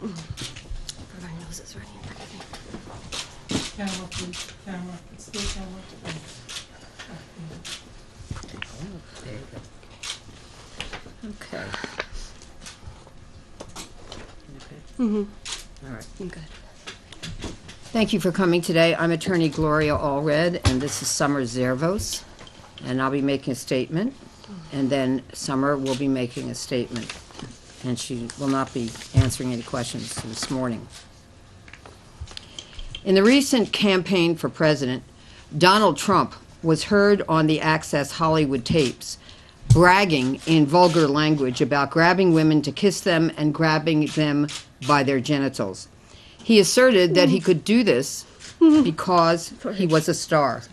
My nose is running. Camera, please. Camera. It's still camera. There you go. Okay. Mm-hmm. All right. I'm good. Thank you for coming today. I'm attorney Gloria Allred, and this is Summer Zervos, and I'll be making a statement, and then Summer will be making a statement, and she will not be answering any questions this morning. In the recent campaign for president, Donald Trump was heard on the Access Hollywood tapes bragging in vulgar language about grabbing women to kiss them and grabbing them by their genitals. He asserted that he could do this because he was a star.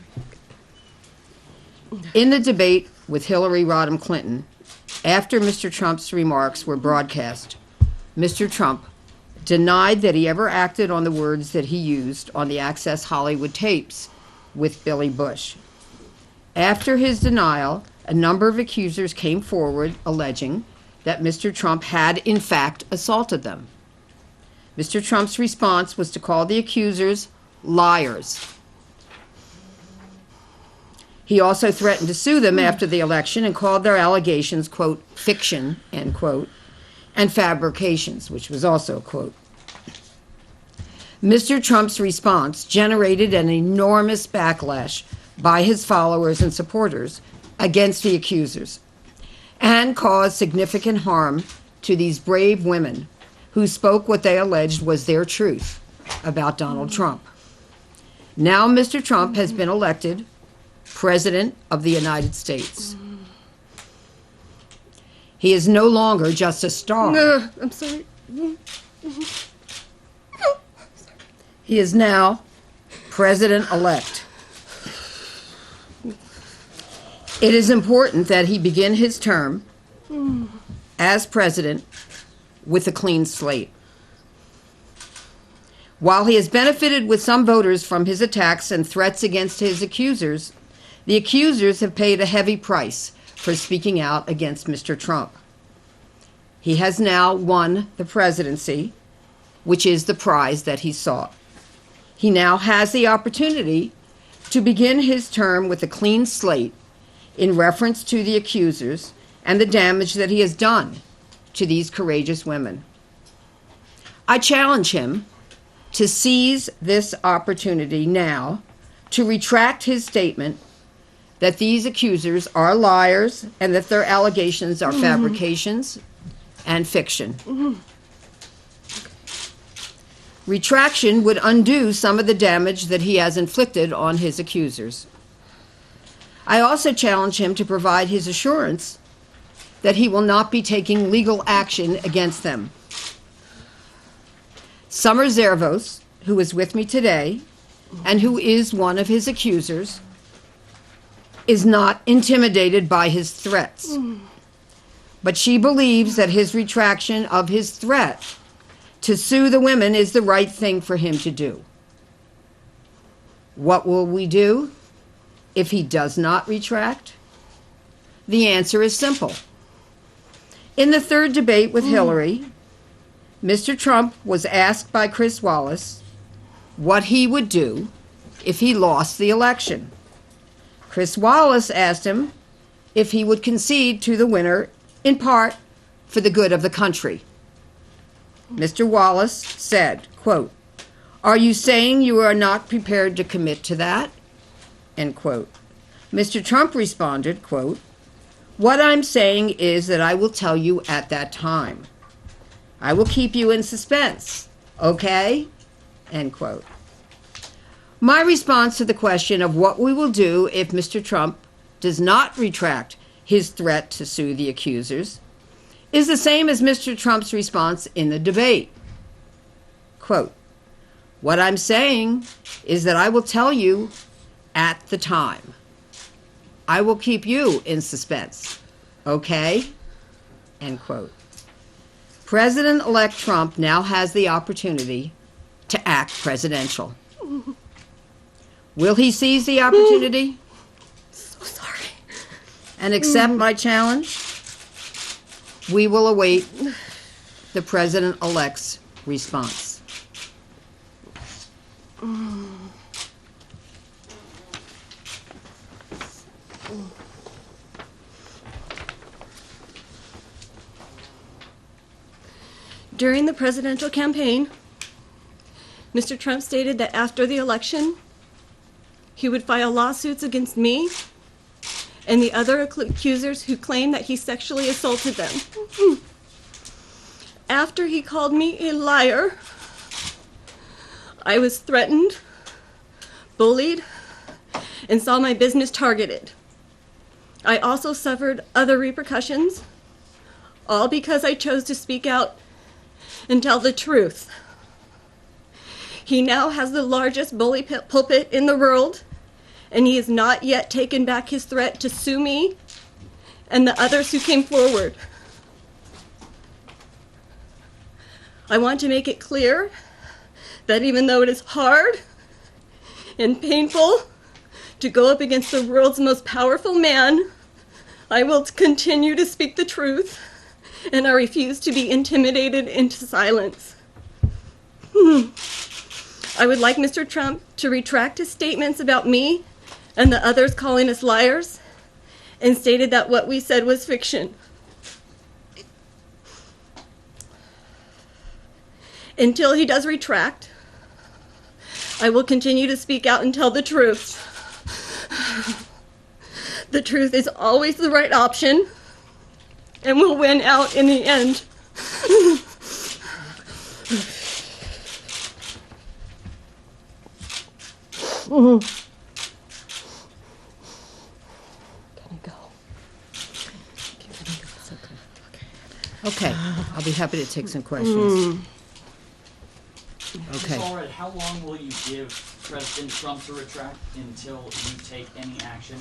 In the debate with Hillary Rodham Clinton, after Mr. Trump's remarks were broadcast, Mr. Trump denied that he ever acted on the words that he used on the Access Hollywood tapes with Billy Bush. After his denial, a number of accusers came forward alleging that Mr. Trump had, in fact, assaulted them. Mr. Trump's response was to call the accusers liars. He also threatened to sue them after the election and called their allegations, quote, fiction, end quote, and fabrications, which was also a quote. Mr. Trump's response generated an enormous backlash by his followers and supporters against the accusers and caused significant harm to these brave women who spoke what they alleged was their truth about Donald Trump. Now Mr. Trump has been elected President of the United States. He is no longer just a star. No, I'm sorry. He is now President-elect. It is important that he begin his term as president with a clean slate. While he has benefited with some voters from his attacks and threats against his accusers, the accusers have paid a heavy price for speaking out against Mr. Trump. He has now won the presidency, which is the prize that he sought. He now has the opportunity to begin his term with a clean slate in reference to the accusers and the damage that he has done to these courageous women. I challenge him to seize this opportunity now to retract his statement that these accusers are liars and that their allegations are fabrications and fiction. Retraction would undo some of the damage that he has inflicted on his accusers. I also challenge him to provide his assurance that he will not be taking legal action against them. Summer Zervos, who is with me today, and who is one of his accusers, is not intimidated by his threats. But she believes that his retraction of his threat to sue the women is the right thing for him to do. What will we do if he does not retract? The answer is simple. In the third debate with Hillary, Mr. Trump was asked by Chris Wallace what he would do if he lost the election. Chris Wallace asked him if he would concede to the winner, in part for the good of the country. Mr. Wallace said, quote, "Are you saying you are not prepared to commit to that?" End quote. Mr. Trump responded, quote, "What I'm saying is that I will tell you at that time. I will keep you in suspense, okay?" End quote. My response to the question of what we will do if Mr. Trump does not retract his threat to sue the accusers is the same as Mr. Trump's response in the debate. Quote, "What I'm saying is that I will tell you at the time. I will keep you in suspense, okay?" End quote. President-elect Trump now has the opportunity to act presidential. Will he seize the opportunity? So sorry. And accept my challenge? We will await the president-elect's response. During the presidential campaign, Mr. Trump stated that after the election, he would file lawsuits against me and the other accusers who claim that he sexually assaulted them. After he called me a liar, I was threatened, bullied, and saw my business targeted. I also suffered other repercussions, all because I chose to speak out and tell the truth. He now has the largest bully pulpit in the world, and he has not yet taken back his threat to sue me and the others who came forward. I want to make it clear that even though it is hard and painful to go up against the world's most powerful man, I will continue to speak the truth, and I refuse to be intimidated into silence. I would like Mr. Trump to retract his statements about me and the others calling us liars, and stated that what we said was fiction. Until he does retract, I will continue to speak out and tell the truth. The truth is always the right option and will win out in the end. Can I go? It's Okay, I'll be happy to take some questions. Ms. Okay. Allred, how long will you give President Trump to retract until you take any action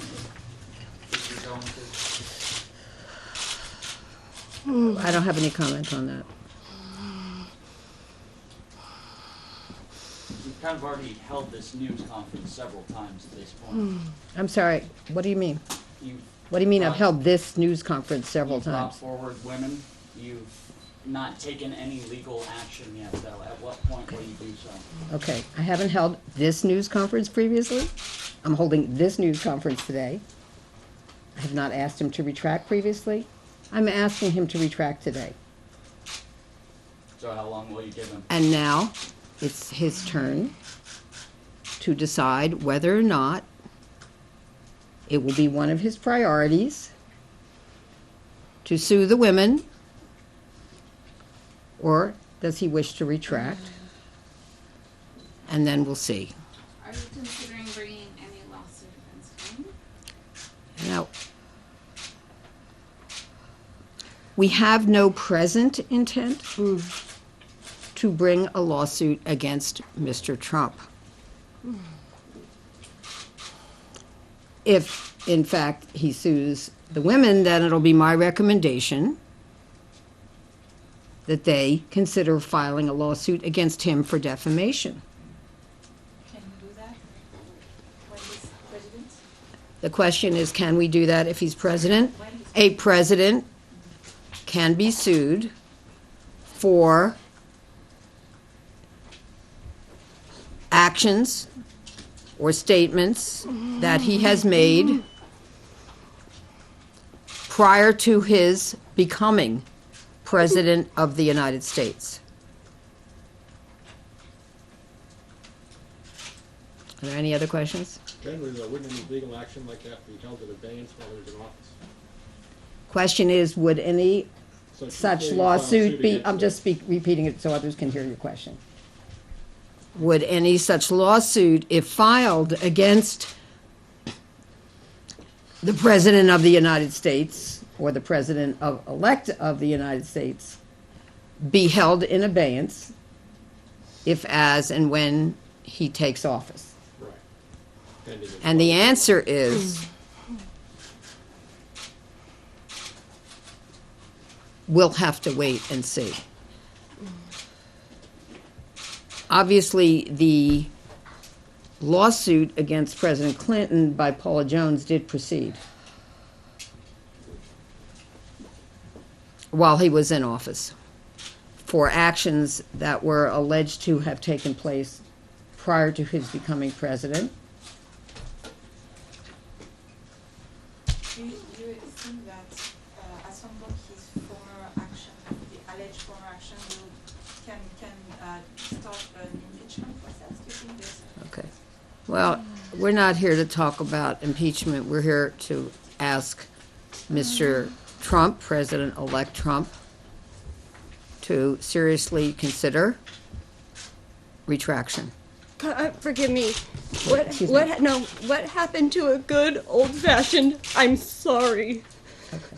if you're going to? I don't have any comment on that. We've kind of already held this news conference several times at this point. I'm sorry, what do you mean? You've What do you mean I've brought- held this news conference several you've brought times? forward women. You've not taken any legal action yet, though. At what point will you do so? Okay, I haven't held this news conference previously. I'm holding this news conference today. I have not asked him to retract previously. I'm asking him to retract today. So how long will you give him? And now it's his turn to decide whether or not it will be one of his priorities to sue the women, or does he wish to retract? And then we'll see. Are you considering bringing any lawsuit against him? Now, we have no present intent to bring a lawsuit against Mr. Trump. If, in fact, he sues the women, then it'll be my recommendation that they consider filing a lawsuit against him for defamation. Can you do that when he's president? The question is, can we do that if he's president? A president can be sued for actions or statements that he has made prior to his becoming President of the United States. Are there any other questions? Generally, though, wouldn't any legal action like that be held in abeyance while he was in office? Question is, would any such before you file lawsuit suit be, against I'm him. just repeating it so others can hear your question. Would any such lawsuit, if filed against the President of the United States or the President-elect of the United States, be held in abeyance if, as, and when he takes office? Right. Pending his And the trial. answer is, we'll have to wait and see. Obviously, the lawsuit against President Clinton by Paula Jones did proceed while he was in office for actions that were alleged to have taken place prior to his becoming president. Do you think that at some point his former action, the alleged former action, can start an impeachment process? Do you think there's Okay. Well, we're not here to talk about impeachment. We're here to ask Mr. Trump, President-elect Trump, to seriously consider retraction. Forgive me. Excuse me. What happened to a good old-fashioned I'm sorry? Okay.